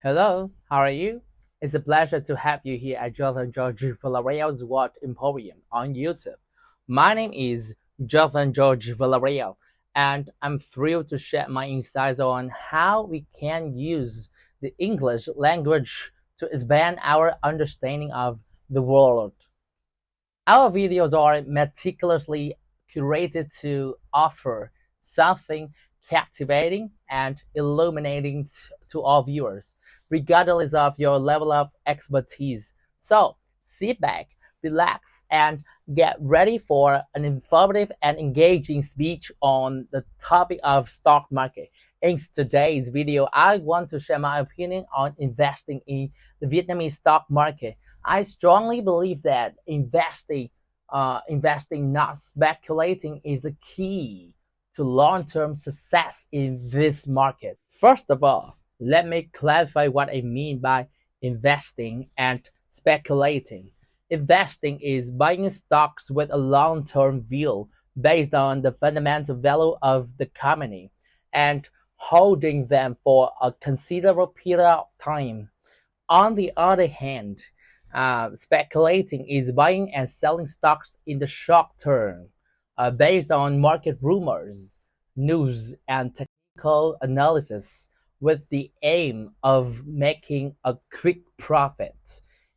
Hello, how are you? It's a pleasure to have you here at Jonathan George Villarreal's What Emporium on YouTube. My name is Jonathan George Villarreal, and I'm thrilled to share my insights on how we can use the English language to expand our understanding of the world. Our videos are meticulously curated to offer something captivating and illuminating to all viewers, regardless of your level of expertise. So sit back, relax, and get ready for an informative and engaging speech on the topic of stock market. In today's video, I want to share my opinion on investing in the Vietnamese stock market. I strongly believe that investing, not speculating, is the key to long-term success in this market. First of all, let me clarify what I mean by investing and speculating. Investing is buying stocks with a long-term view based on the fundamental value of the company and holding them for a considerable period of time. On the other hand, speculating is buying and selling stocks in the short term based on market rumors, news, and technical analysis with the aim of making a quick profit.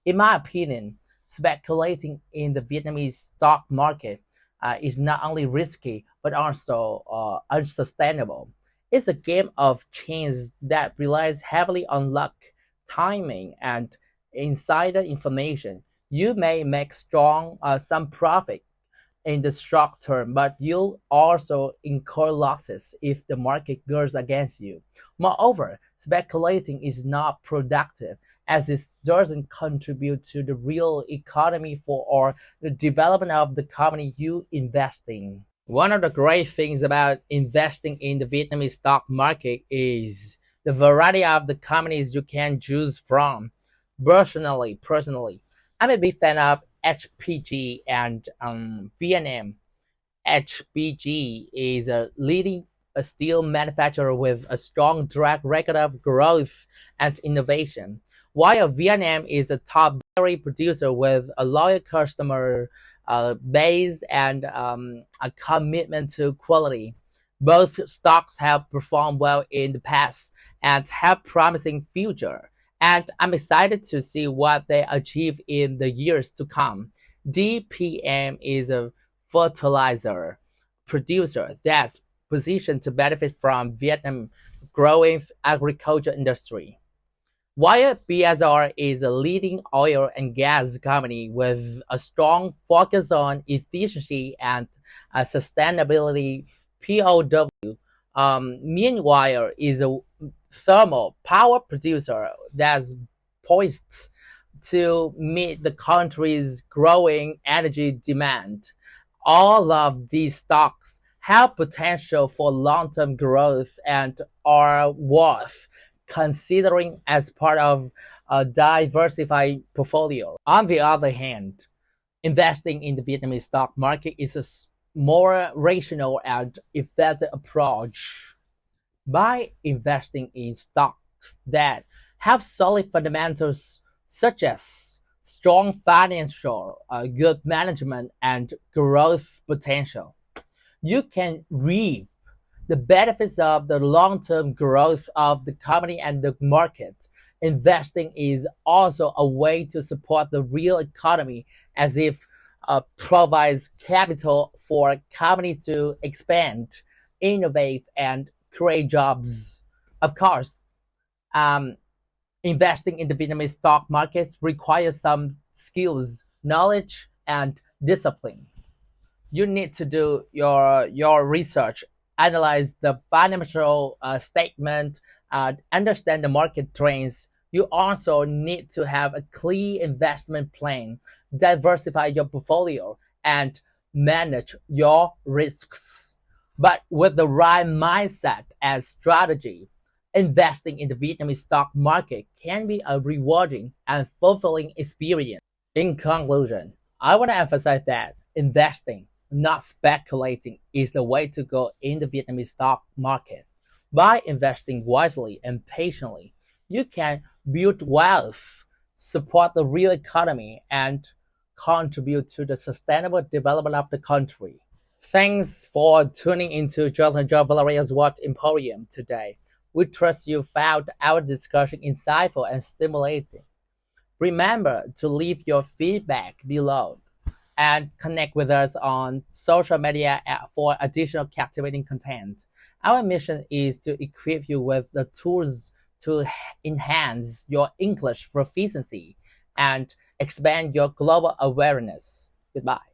In my opinion, speculating in the Vietnamese stock market is not only risky but also unsustainable. It's a game of chance that relies heavily on luck, timing, and insider information. You may make some profit in the short term, but you'll also incur losses if the market goes against you. Moreover, speculating is not productive as it doesn't contribute to the real economy for or the development of the company you invest in. One of the great things about investing in the Vietnamese stock market is the variety of the companies you can choose from. Personally, I'm a big fan of HPG and VNM. HPG is a leading steel manufacturer with a strong track record of growth and innovation, while VNM is a top dairy producer with a loyal customer base and a commitment to quality. Both stocks have performed well in the past and have promising future, and I'm excited to see what they achieve in the years to come. DPM is a fertilizer producer that's positioned to benefit from Vietnam's growing agriculture industry. While BSR is a leading oil and gas company with a strong focus on efficiency and sustainability. POW, meanwhile, is a thermal power producer that's poised to meet the country's growing energy demand. All of these stocks have potential for long-term growth and are worth considering as part of a diversified portfolio. On the other hand, investing in the Vietnamese stock market is a more rational and effective approach. By investing in stocks that have solid fundamentals such as strong financial, good management, and growth potential, you can reap the benefits of the long-term growth of the company and the market. Investing is also a way to support the real economy as if provides capital for companies to expand, innovate, and create jobs. Of course, um, investing in the Vietnamese stock market requires some skills, knowledge, and discipline. You need to do your research, analyze the financial statement, understand the market trends. You also need to have a clear investment plan, diversify your portfolio, and manage your risks. But with the right mindset and strategy, investing in the Vietnamese stock market can be a rewarding and fulfilling experience. In conclusion, I want to emphasize that investing, not speculating, is the way to go in the Vietnamese stock market. By investing wisely and patiently, you can build wealth, support the real economy, and contribute to the sustainable development of the country. Thanks for tuning into Jonathan John Valeria's Work Emporium today. We trust you found our discussion insightful and stimulating. Remember to leave your feedback below and connect with us on social media for additional captivating content. Our mission is to equip you with the tools to enhance your English proficiency and expand your global awareness. Goodbye.